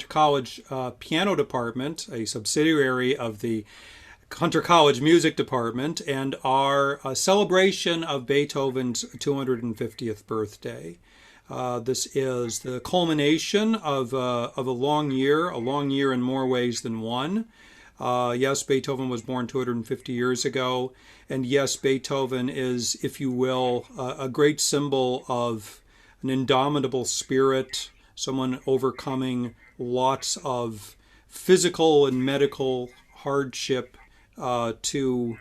College Piano Department, a subsidiary of the Hunter College Music Department, and our celebration of Beethoven's 250th birthday. This is the culmination of a long year in more ways than one. Yes, Beethoven was born 250 years ago, and yes, Beethoven is, if you will, a great symbol of an indomitable spirit, someone overcoming lots of physical and medical hardship to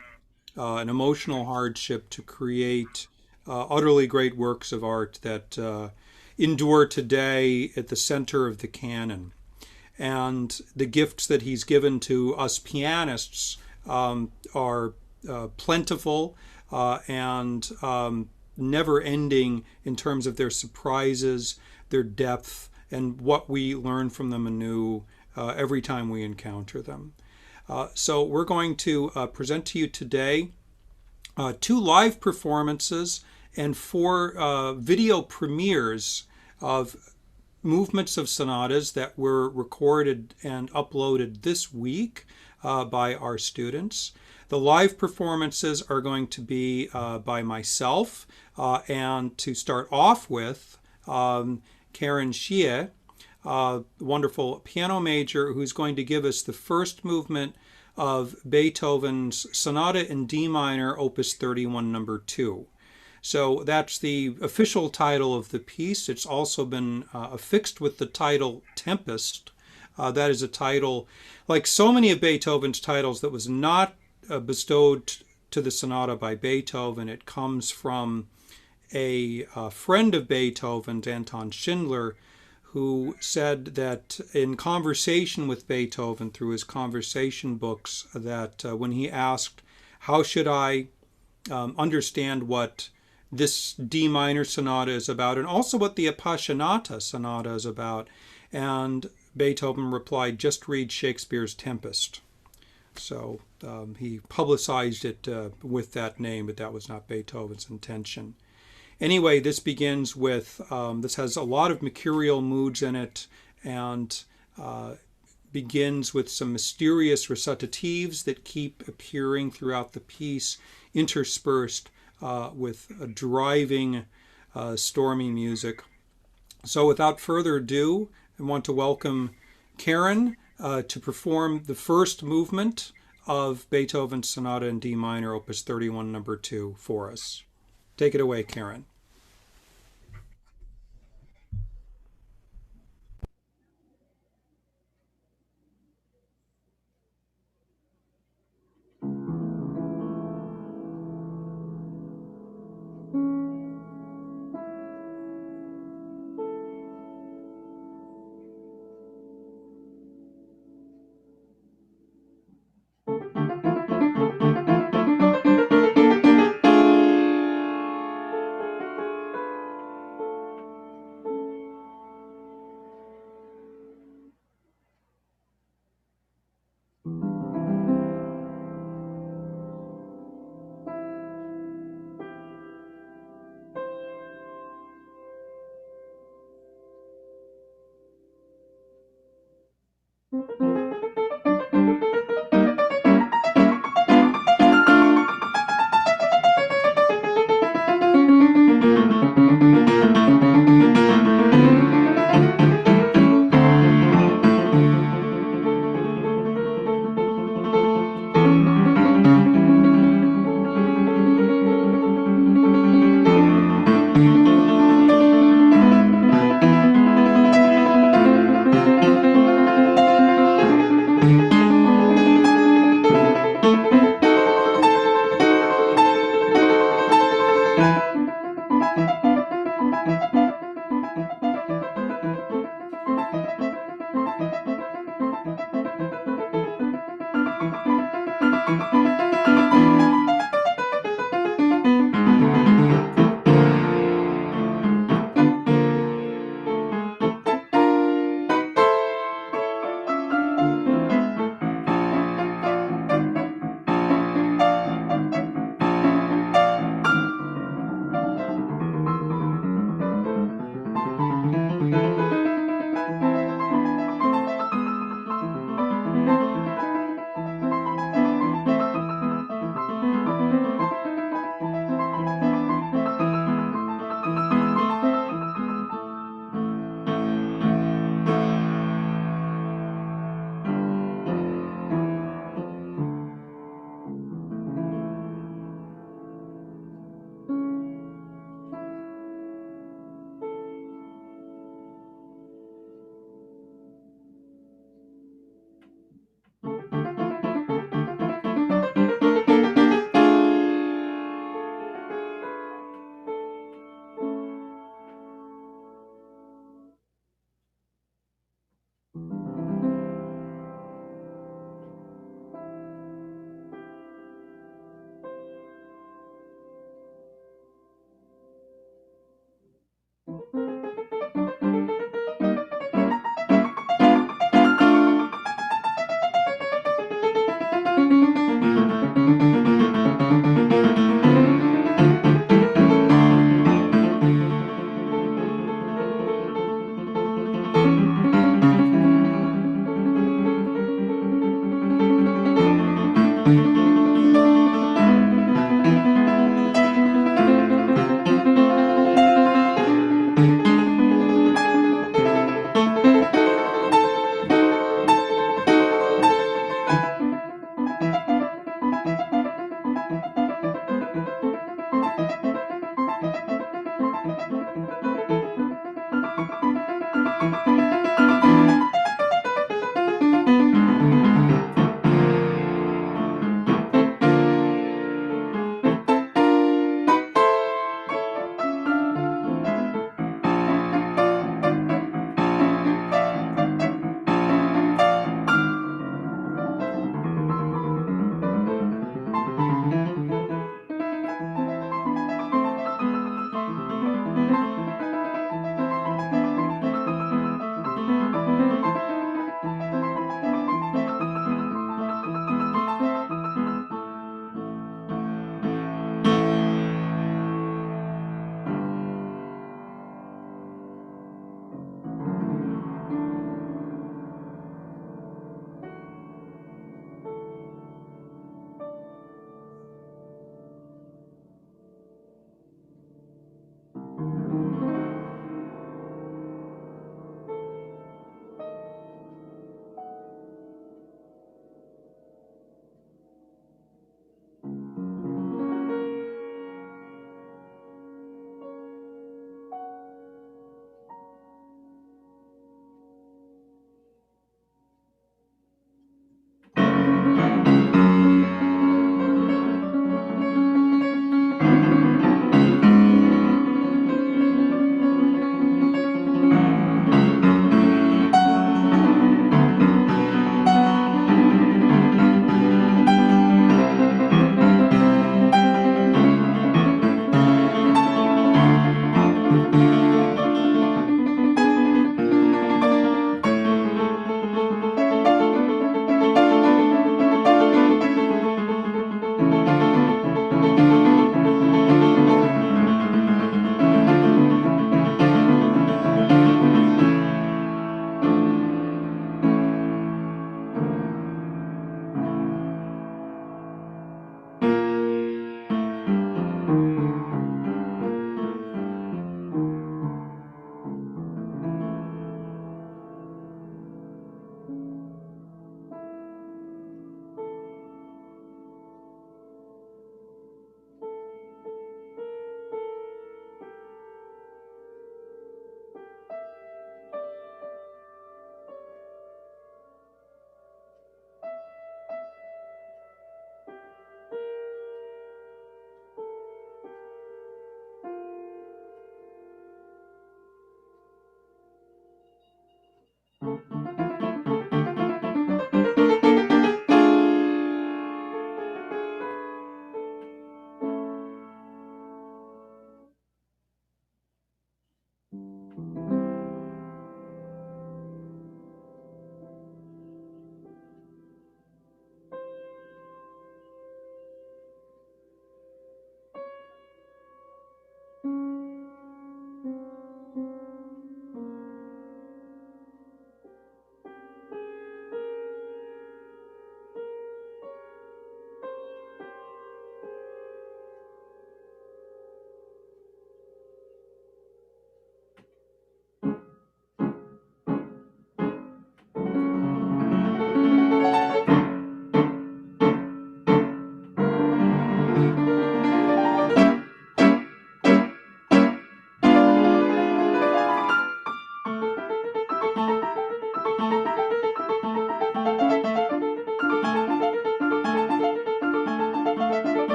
an emotional hardship to create utterly great works of art that endure today at the center of the canon. And the gifts that he's given to us pianists are plentiful and never ending in terms of their surprises, their depth, and what we learn from them anew every time we encounter them. So we're going to present to you today 2 live performances and 4 video premieres of movements of sonatas that were recorded and uploaded this week by our students. The live performances are going to be by myself, and to start off with, Karen Xie, wonderful piano major, who's going to give us the first movement of Beethoven's Sonata in D minor, Opus 31, number 2. So that's the official title of the piece. It's also been affixed with the title Tempest. That is a title, like so many of Beethoven's titles, that was not bestowed to the sonata by Beethoven. It comes from a friend of Beethoven's, Anton Schindler, who said that in conversation with Beethoven through his conversation books, that when he asked, how should I understand what this D minor sonata is about, and also what the Appassionata sonata is about, and Beethoven replied, just read Shakespeare's Tempest. So he publicized it with that name, but that was not Beethoven's intention. Anyway, this begins with, this has a lot of mercurial moods in it, and begins with some mysterious recitatives that keep appearing throughout the piece, interspersed with a driving, stormy music. So without further ado, I want to welcome Karen to perform the first movement of Beethoven's Sonata in D minor, Opus 31, number 2, for us. Take it away, Karen.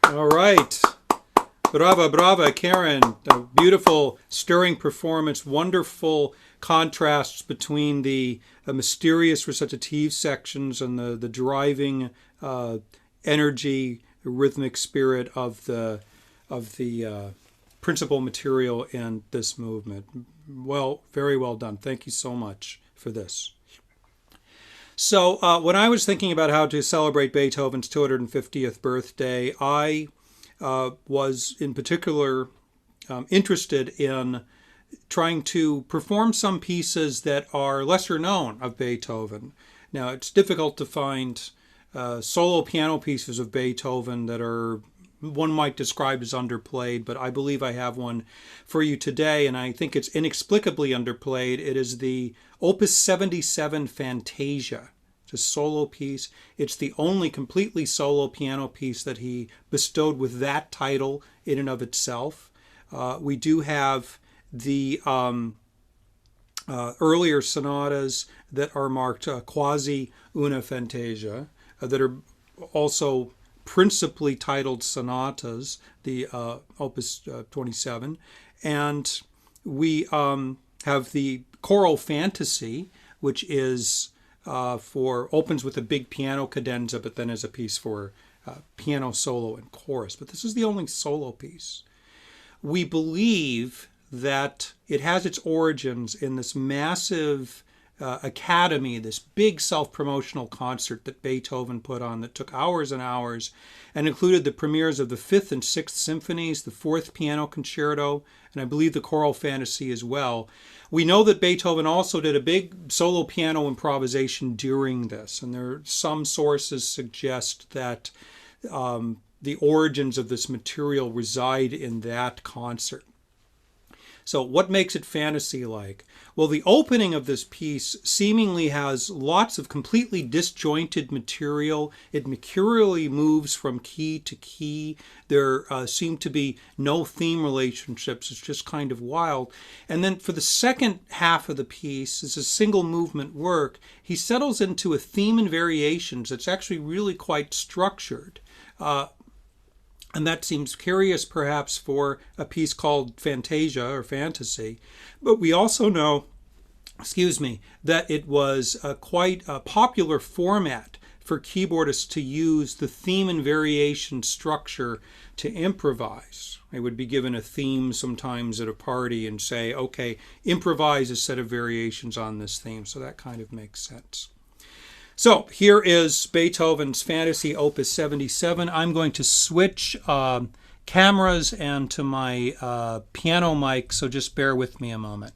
All right. Brava, brava, Karen. A beautiful, stirring performance. Wonderful contrasts between the mysterious recitative sections and the driving energy, rhythmic spirit of the principal material in this movement. Well, very well done. Thank you so much for this. So, when I was thinking about how to celebrate Beethoven's 250th birthday, I was in particular interested in trying to perform some pieces that are lesser known of Beethoven. Now, it's difficult to find solo piano pieces of Beethoven that are one might describe as underplayed, but I believe I have one for you today, and I think it's inexplicably underplayed. It is the Opus 77 Fantasia. It's a solo piece. It's the only completely solo piano piece that he bestowed with that title in and of itself. We do have the earlier sonatas that are marked quasi una fantasia, that are also principally titled sonatas, the Opus 27. And we have the choral fantasy, which is opens with a big piano cadenza, but then is a piece for piano solo and chorus. But this is the only solo piece. We believe that it has its origins in this massive academy, this big self-promotional concert that Beethoven put on that took hours and hours and included the premieres of the Fifth and Sixth Symphonies, the Fourth Piano Concerto, and I believe the Choral Fantasy as well. We know that Beethoven also did a big solo piano improvisation during this, and there are some sources suggest that the origins of this material reside in that concert. So what makes it fantasy-like? Well, the opening of this piece seemingly has lots of completely disjointed material. It mercurially moves from key to key. There seem to be no theme relationships. It's just kind of wild. And then for the second half of the piece, it's a single movement work. He settles into a theme and variations that's actually really quite structured. And that seems curious, perhaps, for a piece called Fantasia or Fantasy. But we also know, that it was quite a popular format for keyboardists to use the theme and variation structure to improvise. They would be given a theme sometimes at a party and say, okay, improvise a set of variations on this theme. So that kind of makes sense. So here is Beethoven's Fantasy Opus 77. I'm going to switch cameras and to my piano mic, so just bear with me a moment.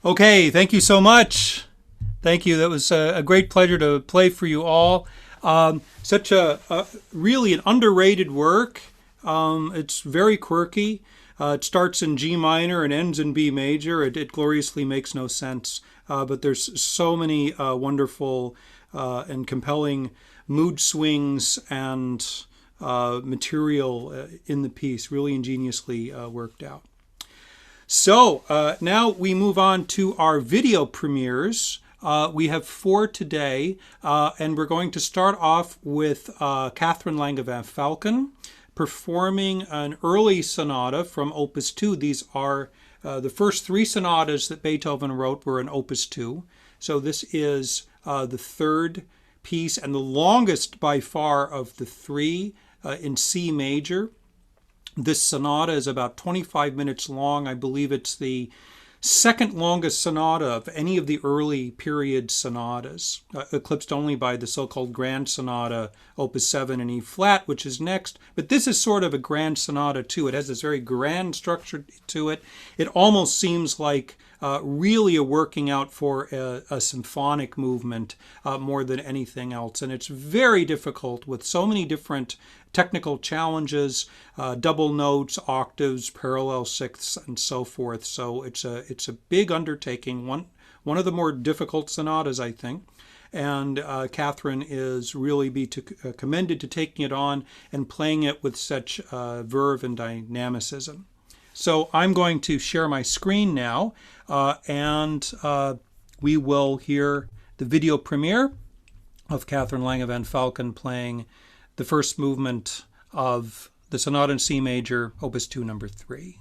Okay, thank you so much. Thank you. That was a great pleasure to play for you all. Such a really an underrated work. It's very quirky. It starts in G minor and ends in B major. It gloriously makes no sense, but there's so many wonderful and compelling mood swings and material in the piece. Really ingeniously worked out. So now we move on to our video premieres. We have 4 today, and we're going to start off with Catherine Langevin Falcon performing an early sonata from Opus 2. These are the first 3 sonatas that Beethoven wrote were in Opus 2. So this is the third piece and the longest by far of the 3 in C major. This sonata is about 25 minutes long. I believe it's the second longest sonata of any of the early period sonatas, eclipsed only by the so-called Grand Sonata, Opus 7 in E flat, which is next. But this is sort of a grand sonata too. It has this very grand structure to it. It almost seems like really a working out for a symphonic movement more than anything else. And it's very difficult with so many different technical challenges, double notes, octaves, parallel sixths, and so forth. So it's a big undertaking, one of the more difficult sonatas, I think. And Catherine is really commended to taking it on and playing it with such verve and dynamicism. So I'm going to share my screen now, and we will hear the video premiere of Catherine Langevin Falcon playing the first movement of the Sonata in C major, Opus 2, number 3.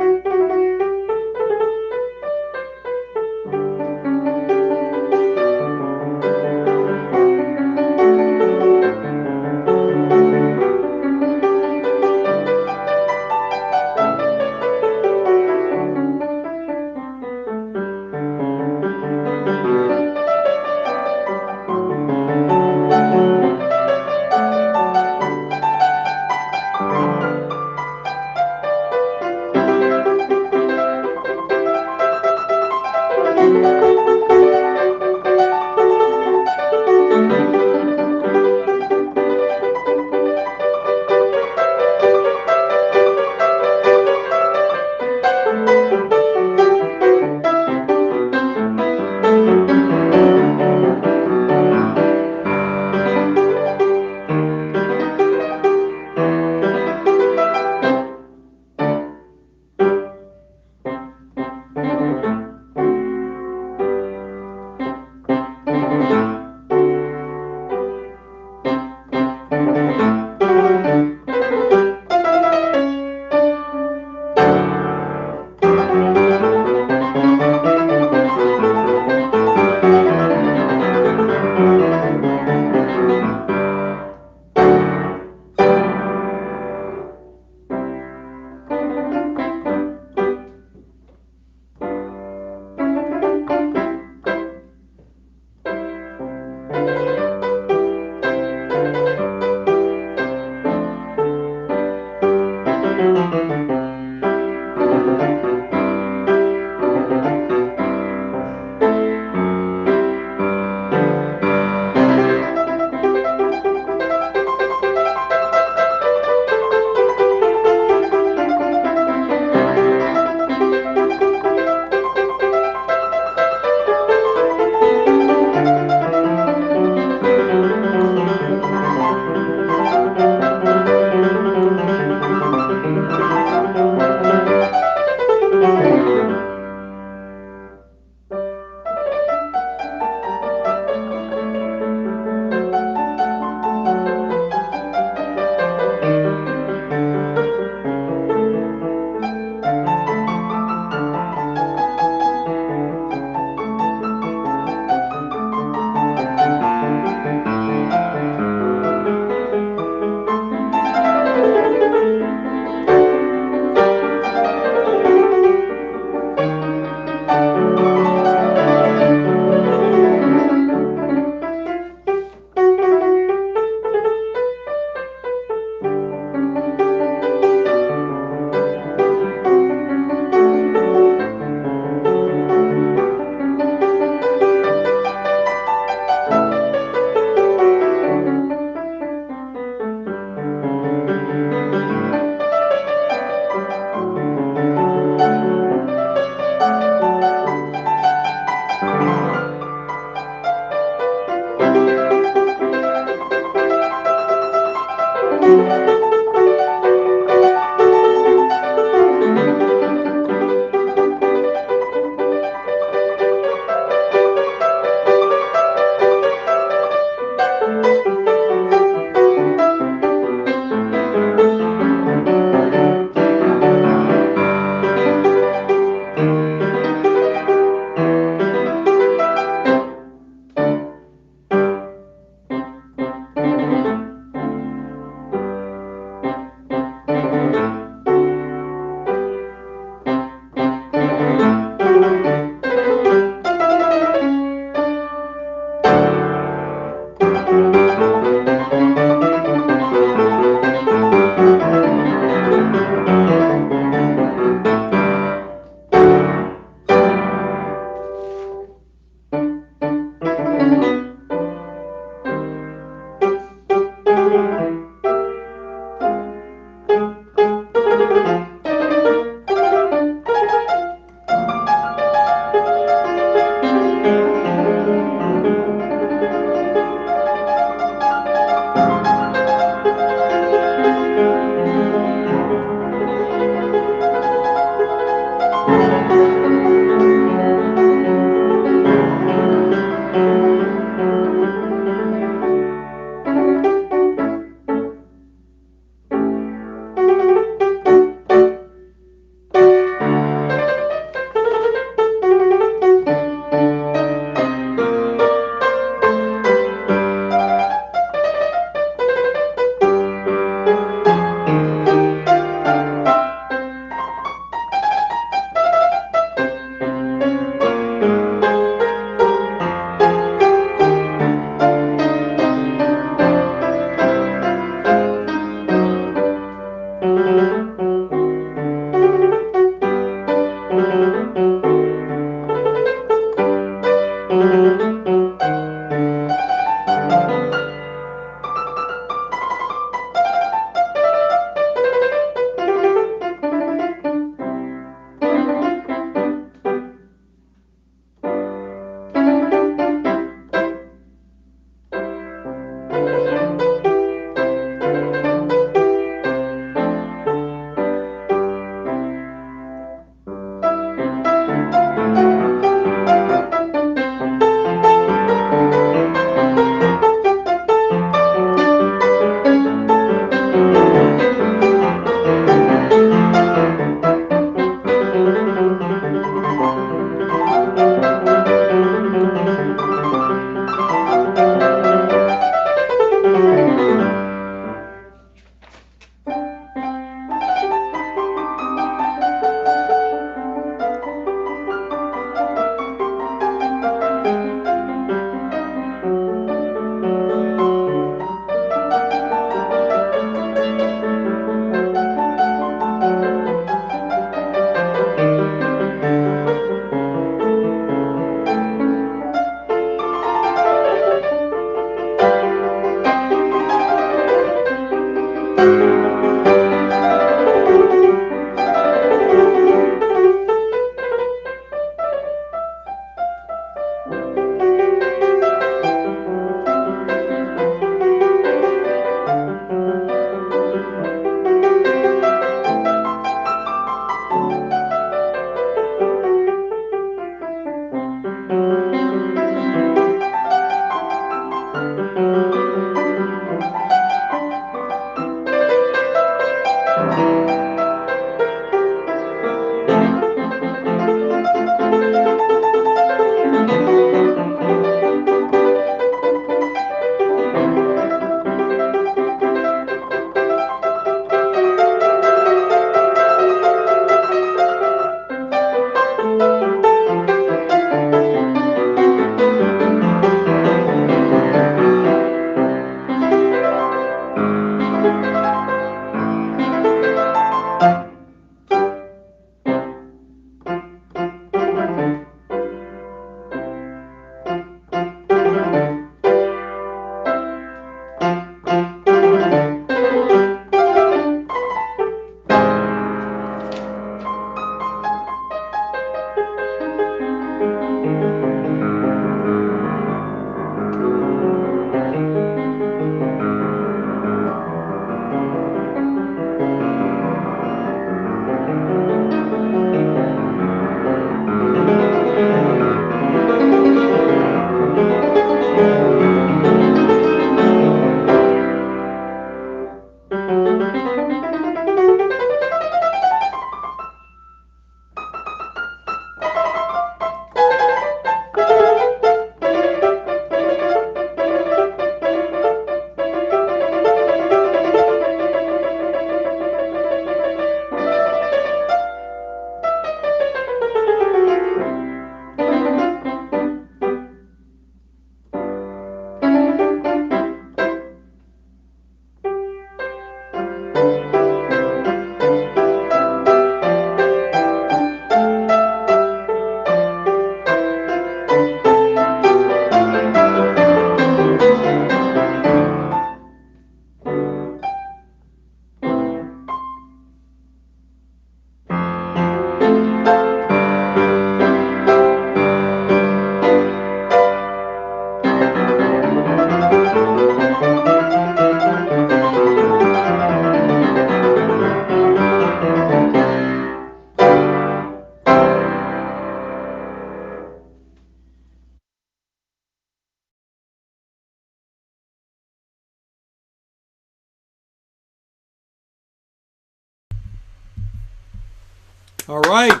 All right.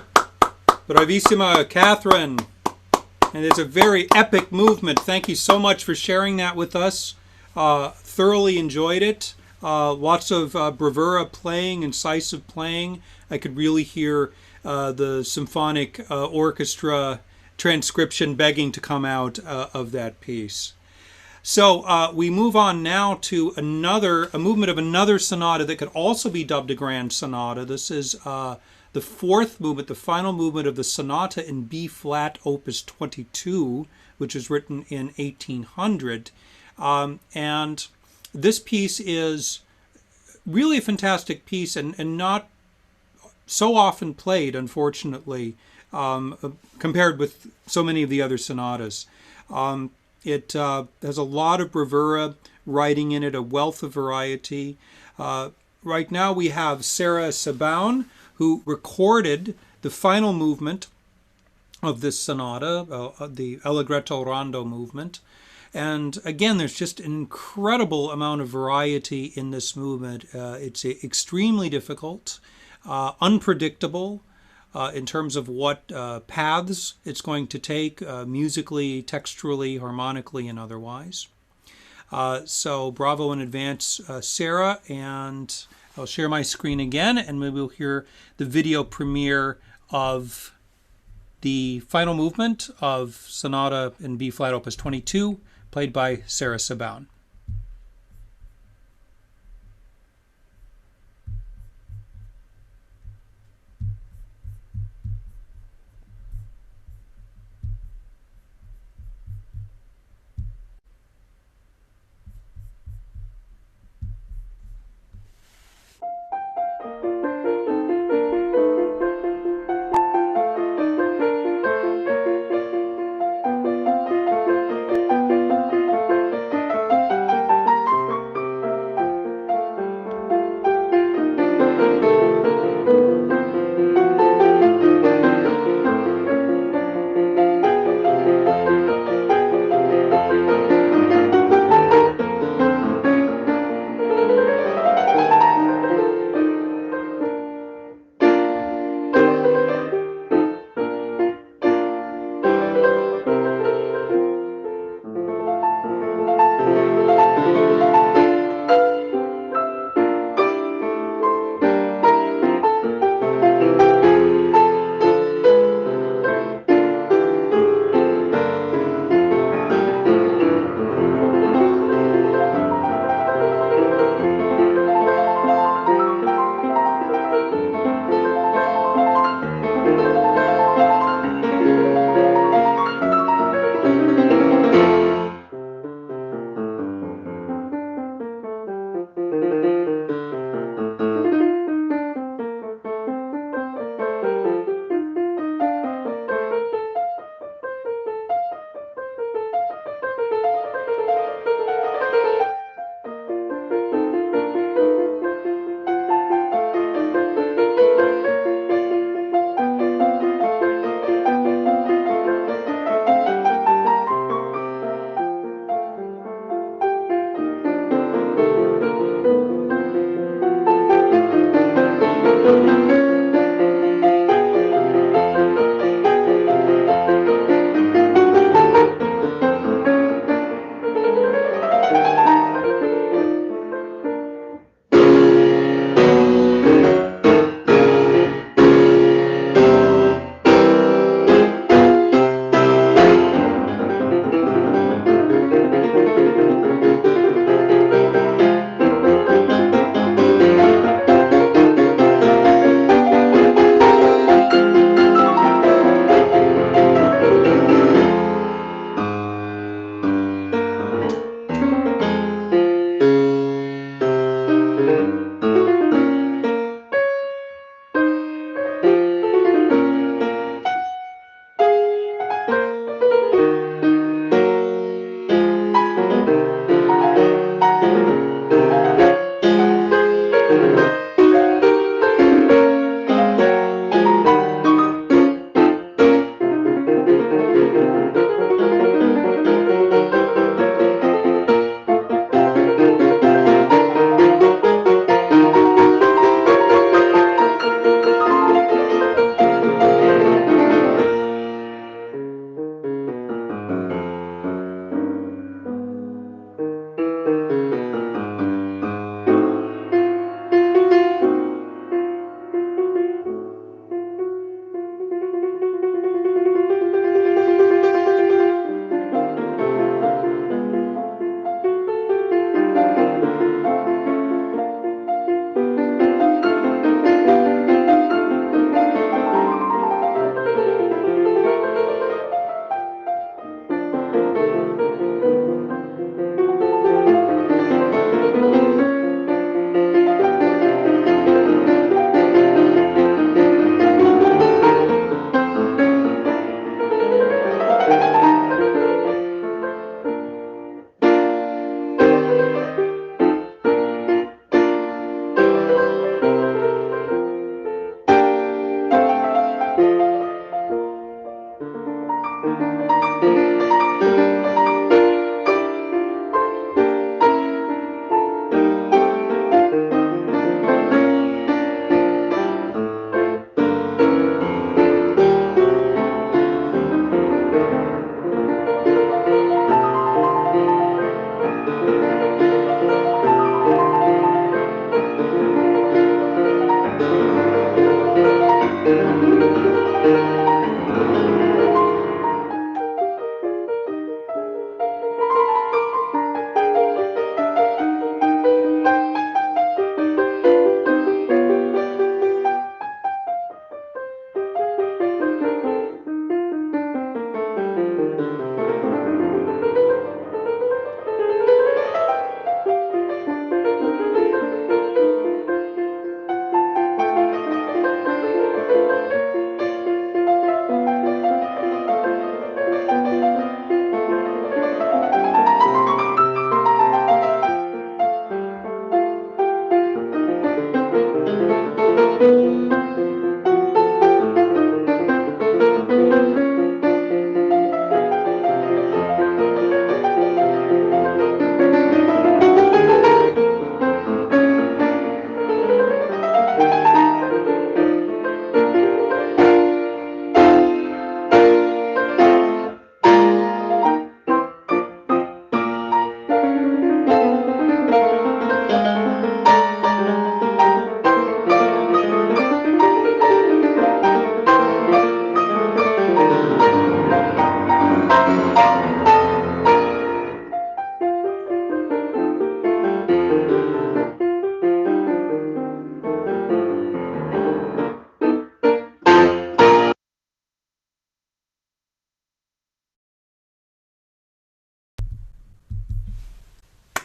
Bravissima, Catherine. And it's a very epic movement. Thank you so much for sharing that with us. Thoroughly enjoyed it. Lots of bravura playing, incisive playing. I could really hear the symphonic orchestra transcription begging to come out of that piece. So we move on now to a movement of another sonata that could also be dubbed a grand sonata. This is the fourth movement, the final movement of the sonata in B flat, opus 22, which was written in 1800. And this piece is really a fantastic piece and not so often played, unfortunately, compared with so many of the other sonatas. It has a lot of bravura writing in it, a wealth of variety. Right now we have Sarah Sabaun, who recorded the final movement of this sonata, the Allegretto Rondo movement. And again, there's just an incredible amount of variety in this movement. It's extremely difficult, unpredictable in terms of what paths it's going to take, musically, texturally, harmonically, and otherwise. So bravo in advance, Sarah, and I'll share my screen again, and maybe we'll hear the video premiere of the final movement of Sonata in B flat, opus 22, played by Sarah Sabaun.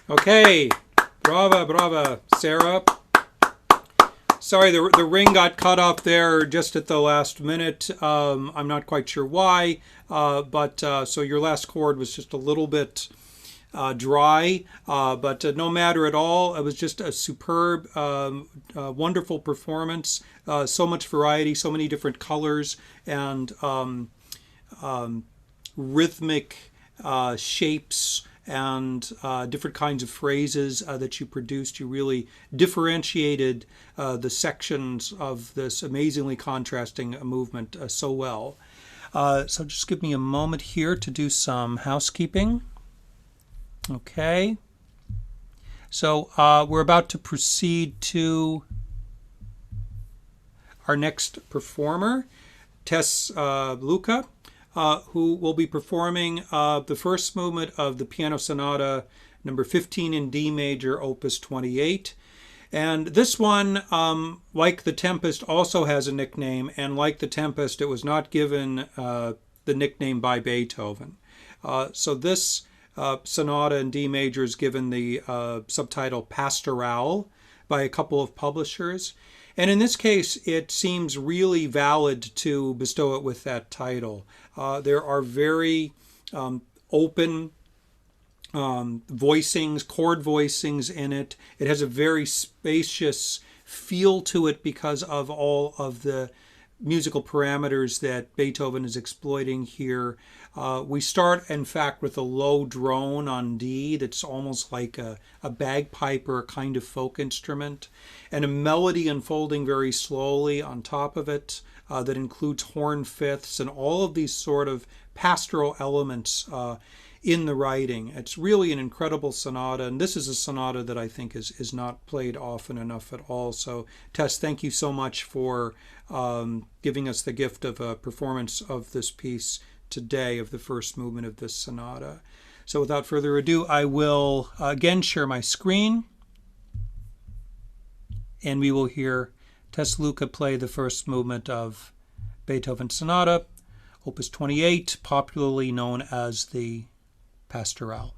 Okay, brava, brava, Sarah. Sorry, the ring got cut off there just at the last minute. I'm not quite sure why, but so your last chord was just a little bit dry, but no matter at all. It was just a superb, wonderful performance. So much variety, so many different colors, and rhythmic shapes and different kinds of phrases that you produced. You really differentiated the sections of this amazingly contrasting movement so well. So just give me a moment here to do some housekeeping. Okay. So we're about to proceed to our next performer, Tess Luca, who will be performing the first movement of the Piano Sonata number 15 in D major, opus 28. And this one, like the Tempest, also has a nickname, and like the Tempest, it was not given the nickname by Beethoven. So this sonata in D major is given the subtitle Pastoral by a couple of publishers. And in this case, it seems really valid to bestow it with that title. There are very open voicings, chord voicings in it. It has a very spacious feel to it because of all of the musical parameters that Beethoven is exploiting here. We start, in fact, with a low drone on D that's almost like a bagpipe or a kind of folk instrument, and a melody unfolding very slowly on top of it that includes horn fifths and all of these sort of pastoral elements in the writing. It's really an incredible sonata, and this is a sonata that I think is not played often enough at all. So, Tess, thank you so much for giving us the gift of a performance of this piece today, of the first movement of this sonata. So without further ado, I will again share my screen, and we will hear Tess Luca play the first movement of Beethoven Sonata, opus 28, popularly known as the Pastoral.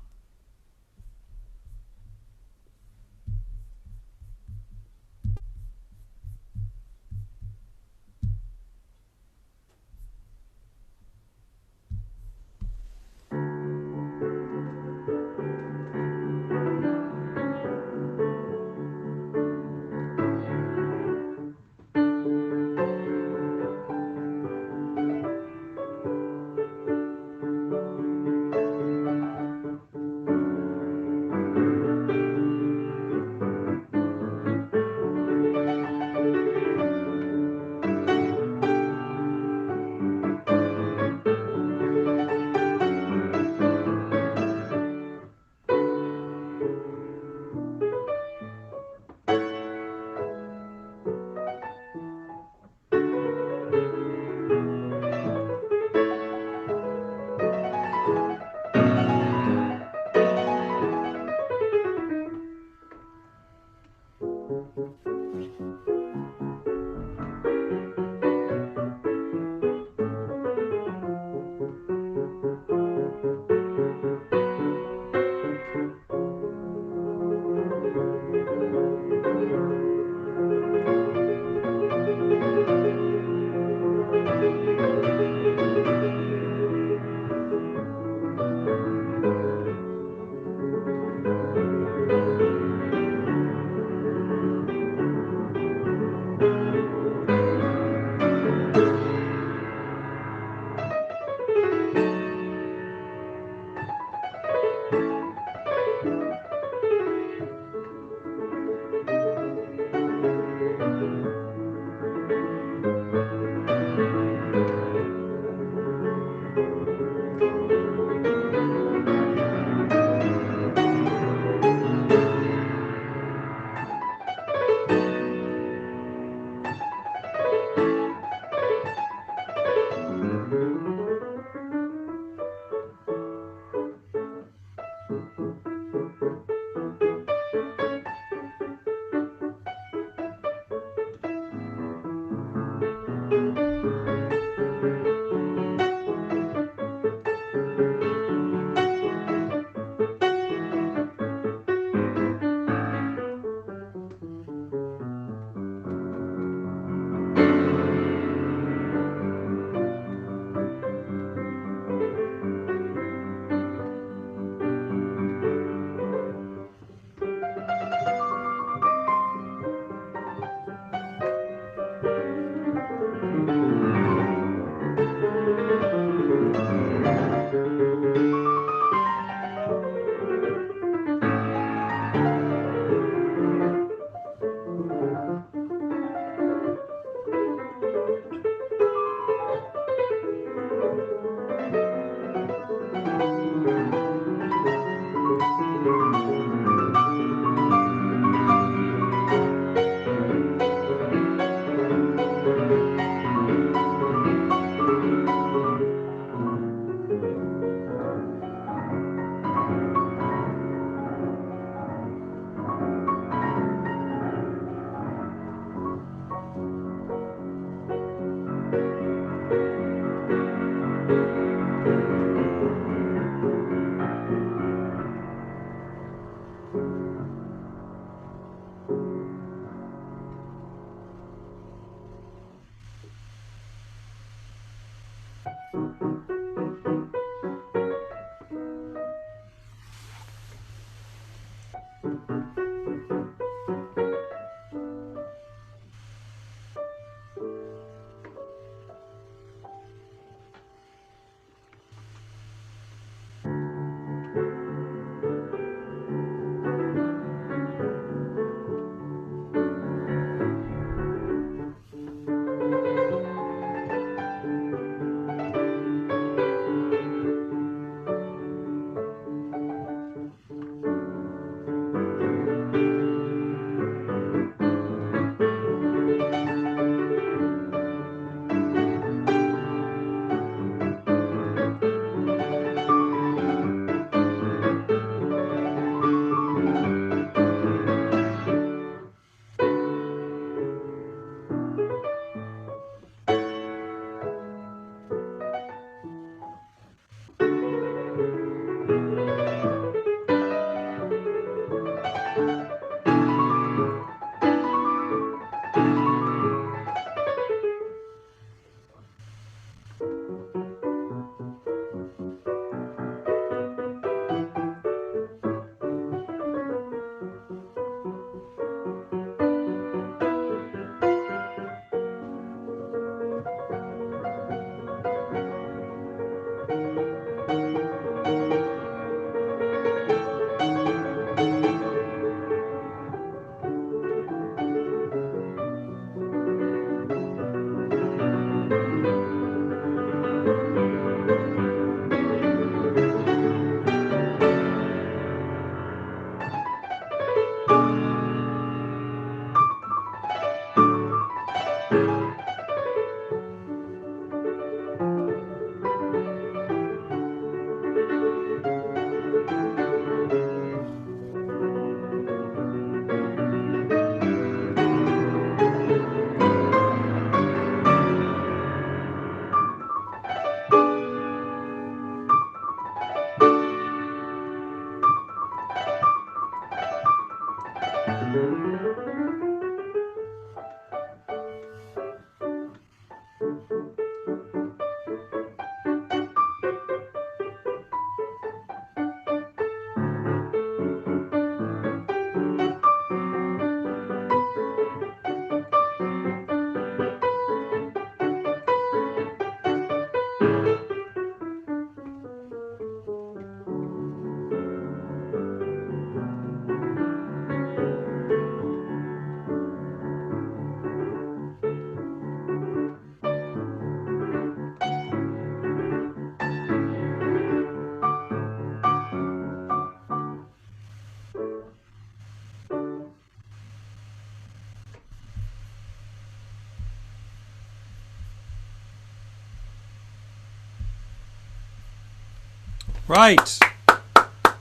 Right.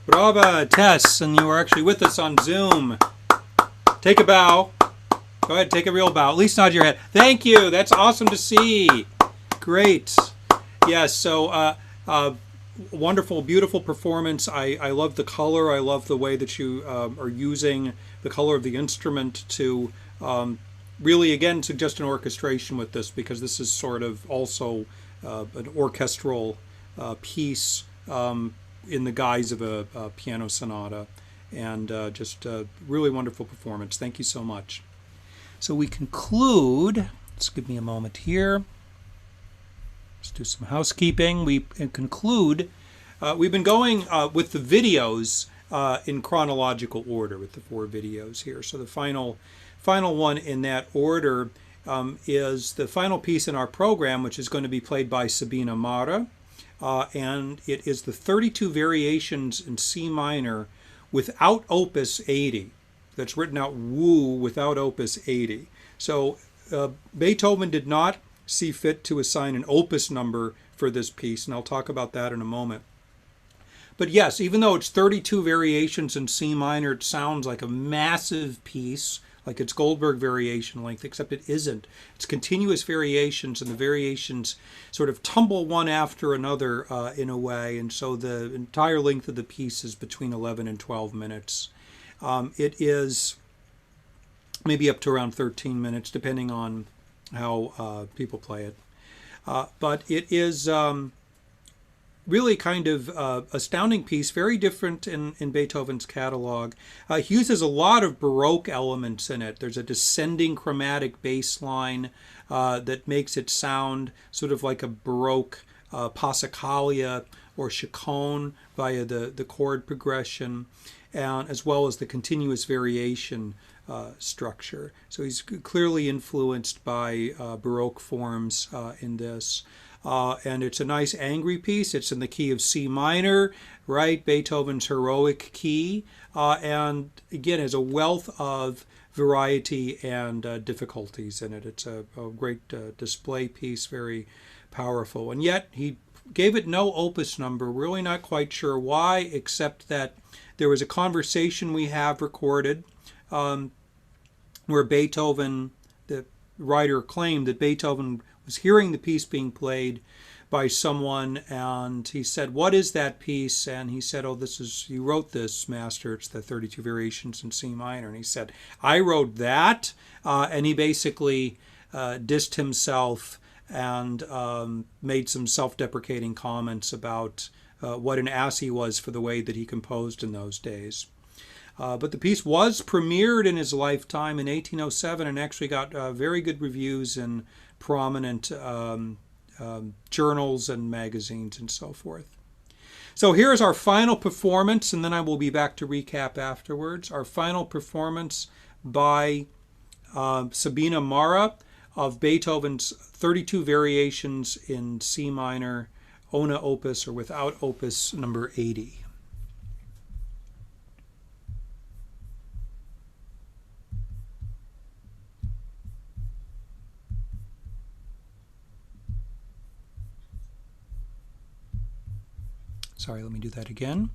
Brava, Tess, and you were actually with us on Zoom. Take a bow. Go ahead, take a real bow. At least nod your head. Thank you. That's awesome to see. Great. Yes, so wonderful, beautiful performance. I love the color. I love the way that you are using the color of the instrument to really, again, suggest an orchestration with this, because this is sort of also an orchestral piece in the guise of a piano sonata. And just a really wonderful performance. Thank you so much. So we conclude, let's give me a moment here. Let's do some housekeeping. We conclude, we've been going with the videos in chronological order with the 4 videos here. So the final one in that order is the final piece in our program, which is going to be played by Sabina Mara. And it is the 32 variations in C minor without opus 80. That's written out woo without opus 80. So Beethoven did not see fit to assign an opus number for this piece, and I'll talk about that in a moment. But yes, even though it's 32 variations in C minor, it sounds like a massive piece, like it's Goldberg variation length, except it isn't. It's continuous variations, and the variations sort of tumble one after another in a way, and so the entire length of the piece is between 11 and 12 minutes. It is maybe up to around 13 minutes, depending on how people play it. But it is really kind of astounding piece, very different in Beethoven's catalog. He uses a lot of Baroque elements in it. There's a descending chromatic bass line that makes it sound sort of like a Baroque passacaglia or chaconne via the chord progression, and as well as the continuous variation structure. So he's clearly influenced by Baroque forms in this. And it's a nice angry piece. It's in the key of C minor, right? Beethoven's heroic key. And again, has a wealth of variety and difficulties in it. It's a great display piece, very powerful. And yet he gave it no opus number. Really not quite sure why, except that there was a conversation we have recorded where Beethoven, the writer, claimed that Beethoven was hearing the piece being played by someone, and he said, "What is that piece?" And he said, "Oh, you wrote this, Master. It's the 32 variations in C minor." And he said, "I wrote that," and he basically dissed himself and made some self-deprecating comments about what an ass he was for the way that he composed in those days. But the piece was premiered in his lifetime in 1807 and actually got very good reviews in prominent journals and magazines and so forth. So here's our final performance, and then I will be back to recap afterwards. Our final performance by Sabina Mara of Beethoven's 32 variations in C minor, ohne opus or without opus number 80. Sorry, let me do that again.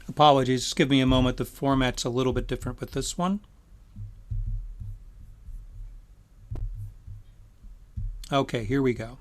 Apologies, just give me a moment. The format's a little bit different with this one. Okay, here we go.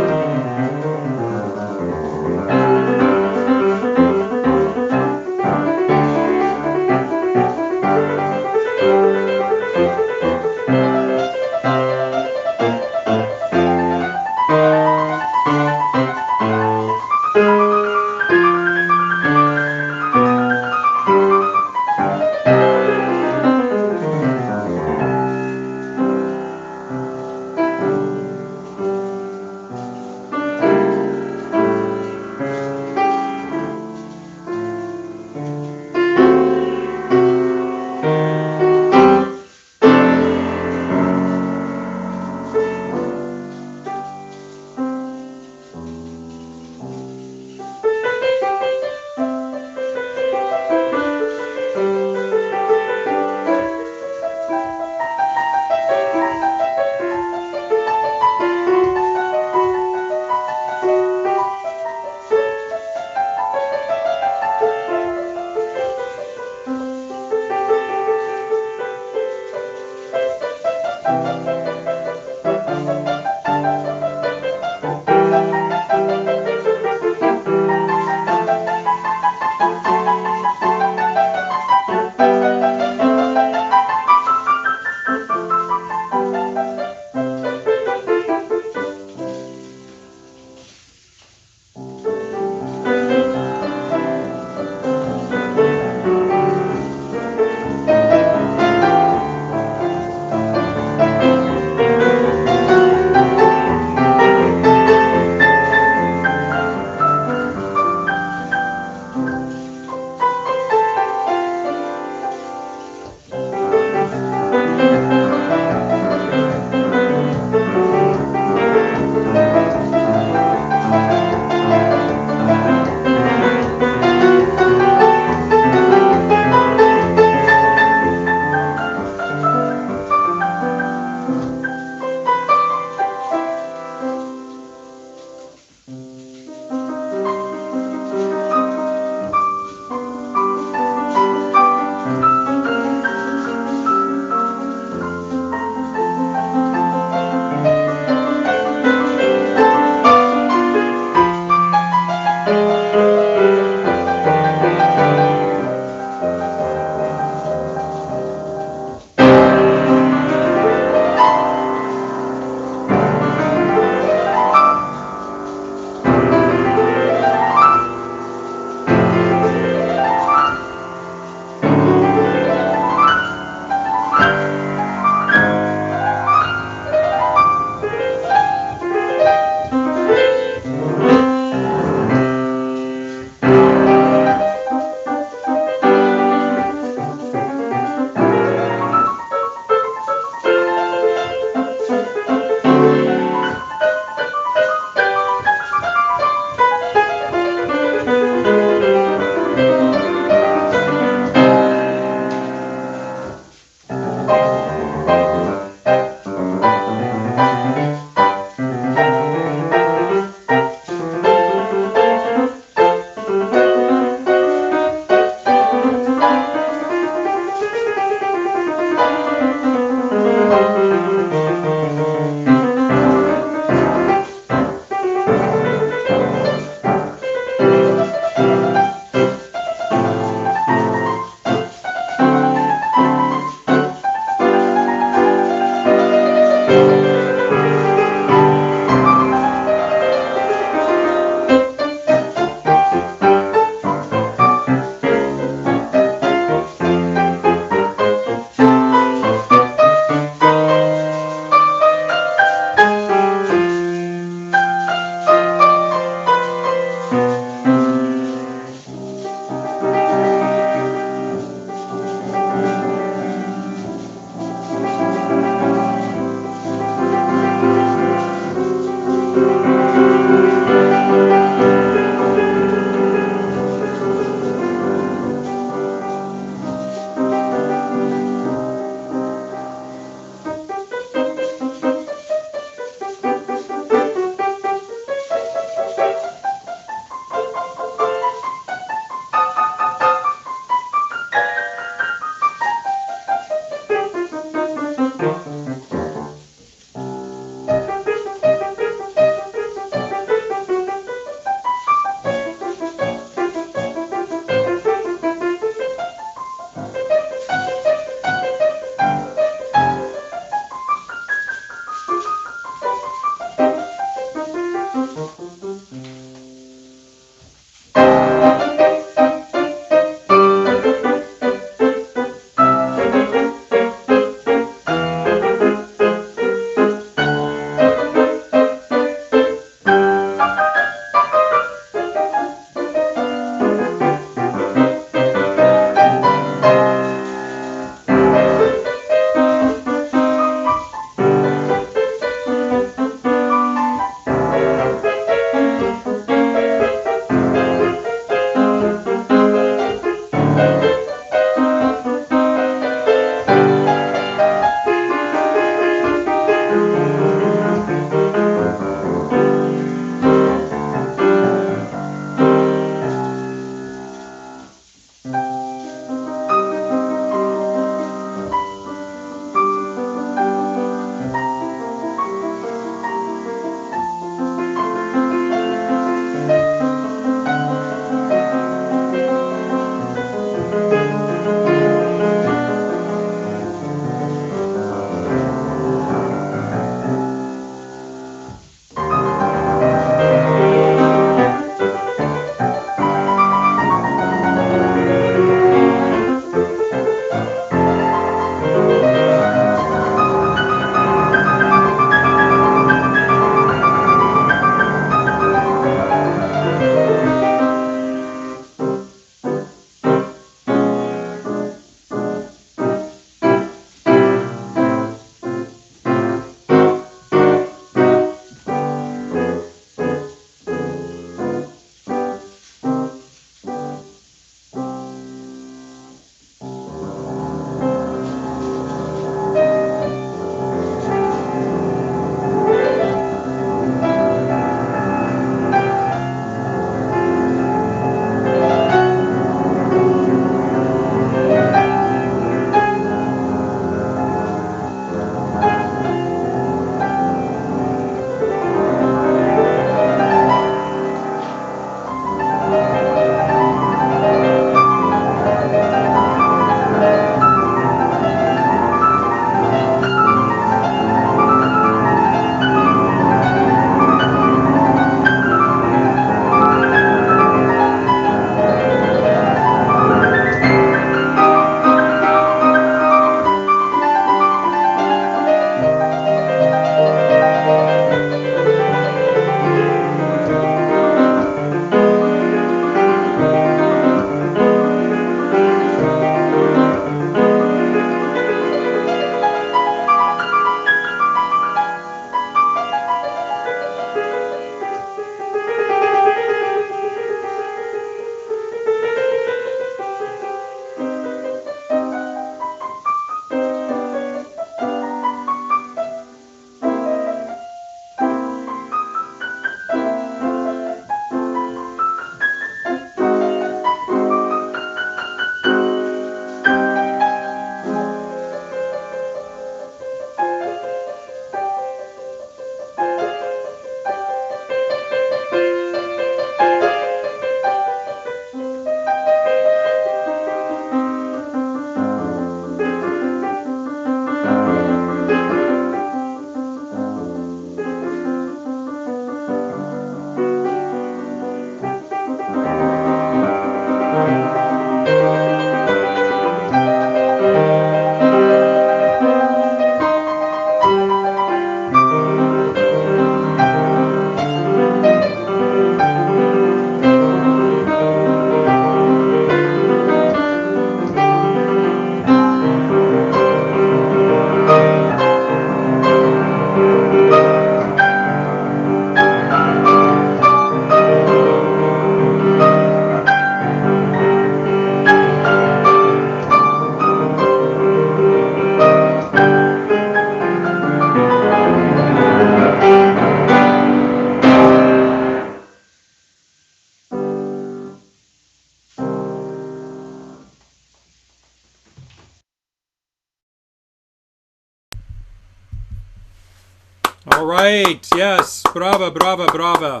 All right. Yes. Brava, brava, brava.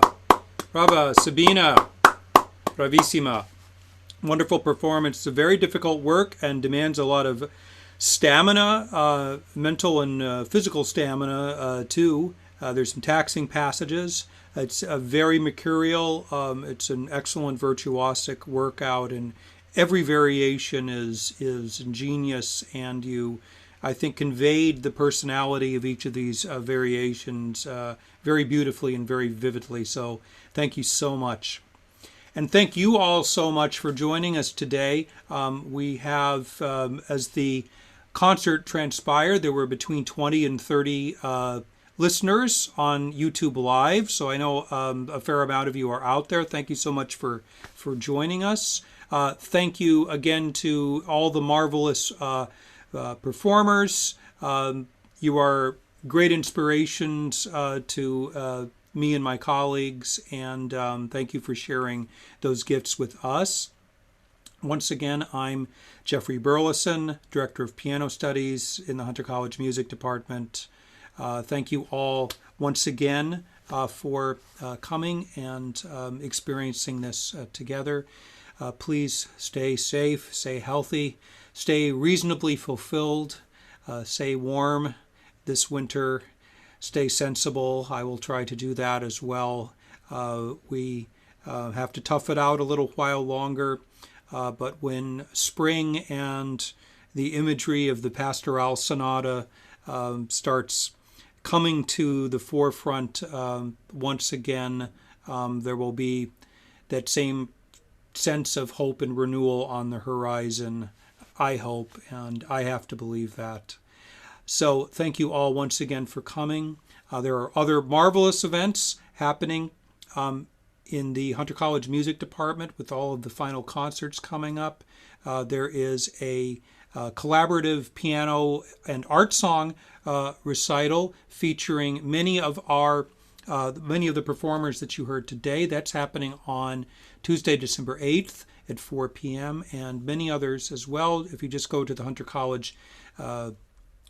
Brava, Sabina. Bravissima. Wonderful performance. It's a very difficult work and demands a lot of stamina, mental and physical stamina too. There's some taxing passages. It's very mercurial. It's an excellent virtuosic workout, and every variation is ingenious, and you, I think, conveyed the personality of each of these variations very beautifully and very vividly. So thank you so much. And thank you all so much for joining us today. We have, as the concert transpired, there were between 20 and 30 listeners on YouTube Live. So I know a fair amount of you are out there. Thank you so much for joining us. Thank you again to all the marvelous performers. You are great inspirations to me and my colleagues, and thank you for sharing those gifts with us. Once again, I'm Jeffrey Burleson, Director of Piano Studies in the Hunter College Music Department. Thank you all once again for coming and experiencing this together. Please stay safe, stay healthy, stay reasonably fulfilled, stay warm this winter. Stay sensible. I will try to do that as well. We have to tough it out a little while longer, but when spring and the imagery of the Pastoral Sonata starts coming to the forefront once again, there will be that same sense of hope and renewal on the horizon, I hope, and I have to believe that. So thank you all once again for coming. There are other marvelous events happening in the Hunter College Music Department with all of the final concerts coming up. There is a collaborative piano and art song recital featuring many of the performers that you heard today. That's happening on Tuesday, December 8th at 4 p.m. and many others as well. If you just go to the Hunter College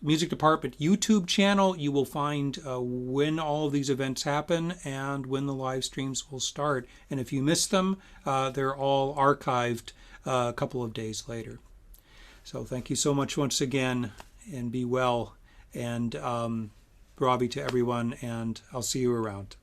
Music Department YouTube channel, you will find when all of these events happen and when the live streams will start. And if you miss them, they're all archived a couple of days later. So thank you so much once again, and be well, and bravi to everyone, and I'll see you around.